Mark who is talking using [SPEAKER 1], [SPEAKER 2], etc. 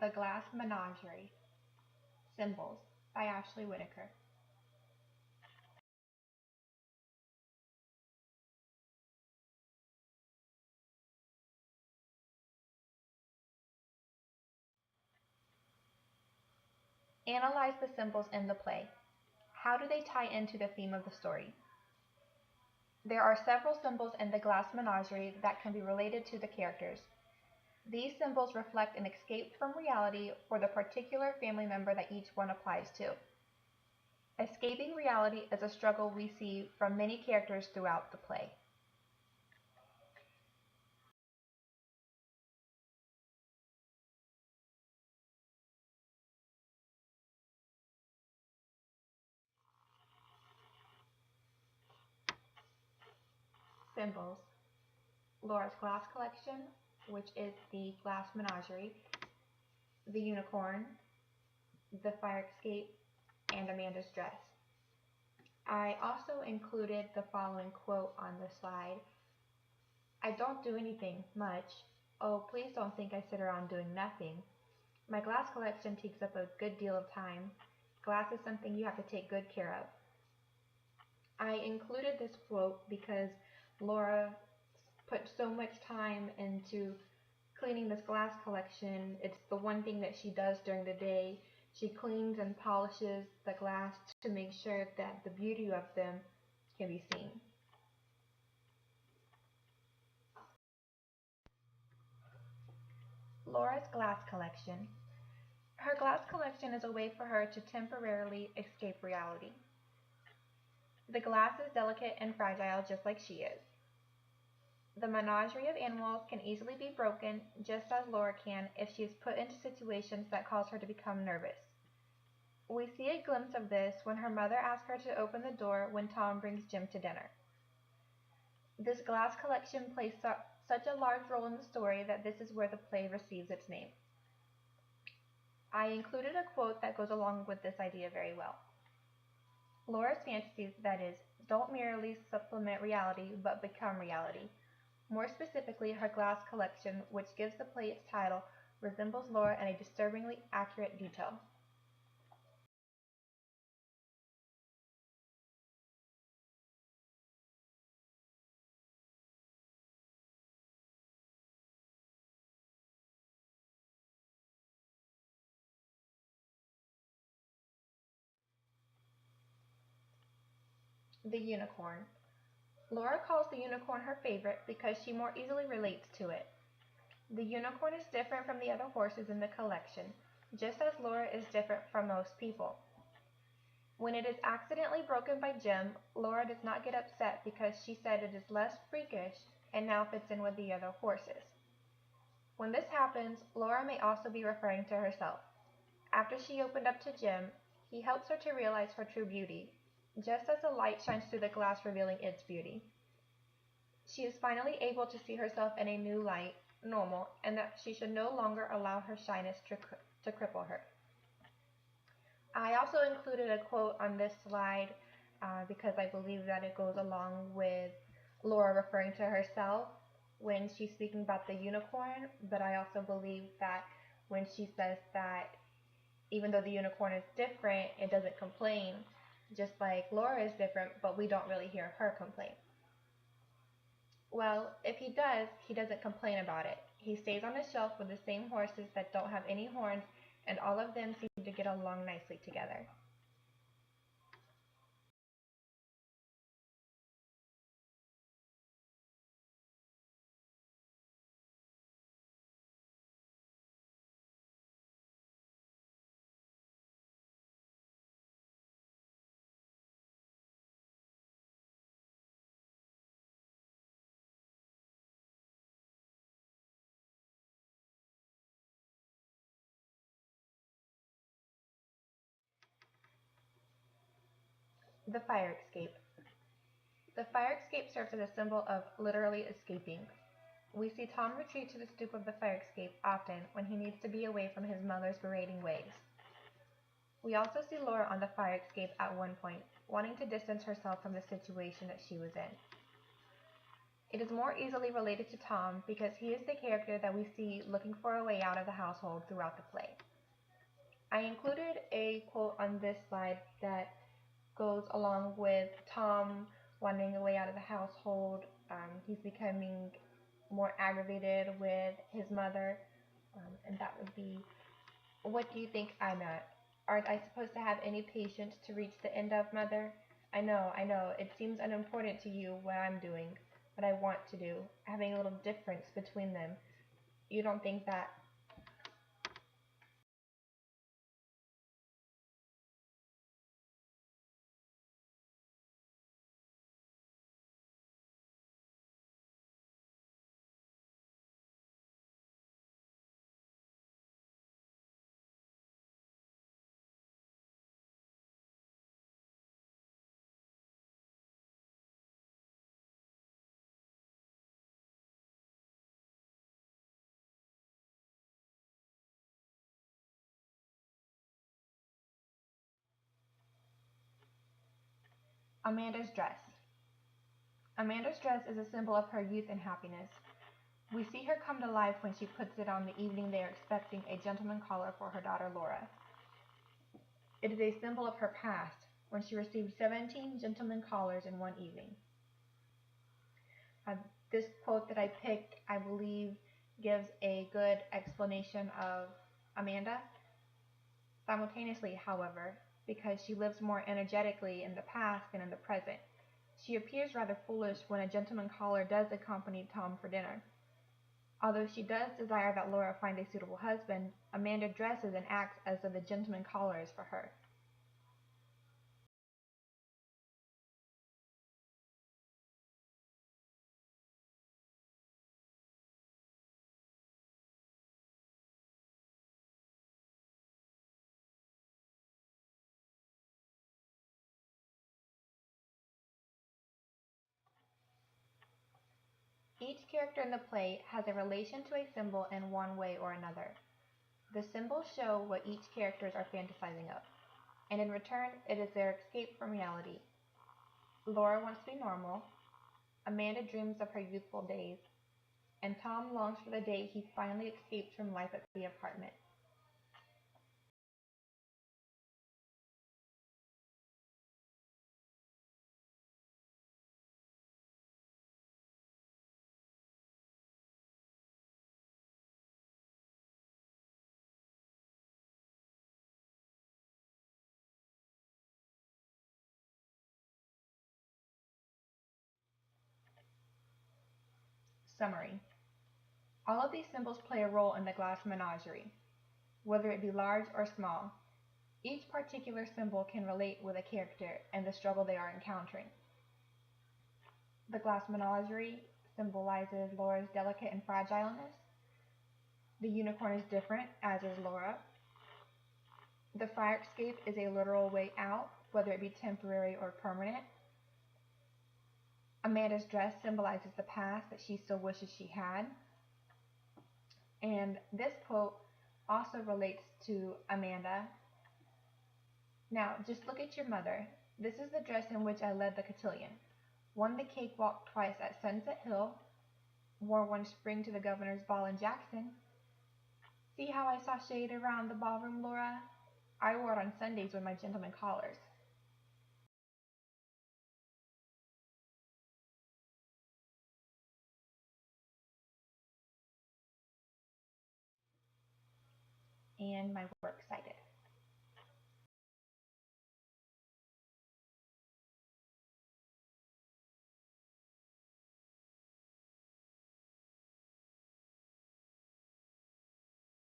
[SPEAKER 1] The Glass Menagerie. Symbols by Ashley Whitaker. Analyze the symbols in the play. How do they tie into the theme of the story? There are several symbols in the Glass Menagerie that can be related to the characters. These symbols reflect an escape from reality for the particular family member that each one applies to. Escaping reality is a struggle we see from many characters throughout the play. Symbols. Laura's glass collection, which is the Glass Menagerie, the unicorn, the fire escape, and Amanda's dress. I also included the following quote on the slide. I don't do anything much. Oh, please don't think I sit around doing nothing. My glass collection takes up a good deal of time. Glass is something you have to take good care of. I included this quote because Laura put so much time into cleaning this glass collection. It's the one thing that she does during the day. She cleans and polishes the glass to make sure that the beauty of them can be seen. Laura's glass collection. Her glass collection is a way for her to temporarily escape reality. The glass is delicate and fragile just like she is. The menagerie of animals can easily be broken, just as Laura can if she is put into situations that cause her to become nervous. We see a glimpse of this when her mother asks her to open the door when Tom brings Jim to dinner. This glass collection plays such a large role in the story that this is where the play receives its name. I included a quote that goes along with this idea very well. Laura's fantasies, that is, don't merely supplement reality but become reality. More specifically, her glass collection, which gives the play its title, resembles Laura in a disturbingly accurate detail. The unicorn. Laura calls the unicorn her favorite because she more easily relates to it. The unicorn is different from the other horses in the collection, just as Laura is different from most people. When it is accidentally broken by Jim, Laura does not get upset because she said it is less freakish and now fits in with the other horses. When this happens, Laura may also be referring to herself. After she opened up to Jim, he helps her to realize her true beauty, just as the light shines through the glass revealing its beauty. She is finally able to see herself in a new light, normal, and that she should no longer allow her shyness to cripple her. I also included a quote on this slide because I believe that it goes along with Laura referring to herself when she's speaking about the unicorn, but I also believe that when she says that even though the unicorn is different, it doesn't complain, just like Laura is different, but we don't really hear her complain. Well, if he does, he doesn't complain about it. He stays on the shelf with the same horses that don't have any horns, and all of them seem to get along nicely together. The fire escape. The fire escape serves as a symbol of literally escaping. We see Tom retreat to the stoop of the fire escape often when he needs to be away from his mother's berating ways. We also see Laura on the fire escape at one point, wanting to distance herself from the situation that she was in. It is more easily related to Tom because he is the character that we see looking for a way out of the household throughout the play. I included a quote on this slide that goes along with Tom wanting a way out of the household. He's becoming more aggravated with his mother, and that would be, what do you think I'm at? Aren't I supposed to have any patience to reach the end of, Mother? I know, it seems unimportant to you what I'm doing, what I want to do, having a little difference between them. You don't think that? Amanda's dress. Amanda's dress is a symbol of her youth and happiness. We see her come to life when she puts it on the evening they are expecting a gentleman caller for her daughter Laura. It is a symbol of her past, when she received 17 gentlemen callers in one evening. Uh, this quote that I picked, I believe, gives a good explanation of Amanda. Simultaneously, however, because she lives more energetically in the past than in the present, she appears rather foolish when a gentleman caller does accompany Tom for dinner. Although she does desire that Laura find a suitable husband, Amanda dresses and acts as though the gentleman caller is for her. Each character in the play has a relation to a symbol in one way or another. The symbols show what each characters are fantasizing of, and in return, it is their escape from reality. Laura wants to be normal, Amanda dreams of her youthful days, and Tom longs for the day he finally escapes from life at the apartment. Summary. All of these symbols play a role in the glass menagerie, whether it be large or small. Each particular symbol can relate with a character and the struggle they are encountering. The glass menagerie symbolizes Laura's delicate and fragileness. The unicorn is different, as is Laura. The fire escape is a literal way out, whether it be temporary or permanent. Amanda's dress symbolizes the past that she still wishes she had. And this quote also relates to Amanda. Now, just look at your mother. This is the dress in which I led the cotillion. Won the cakewalk twice at Sunset Hill. Wore one spring to the governor's ball in Jackson. See how I sashayed around the ballroom, Laura? I wore it on Sundays with my gentlemen callers. And my work site.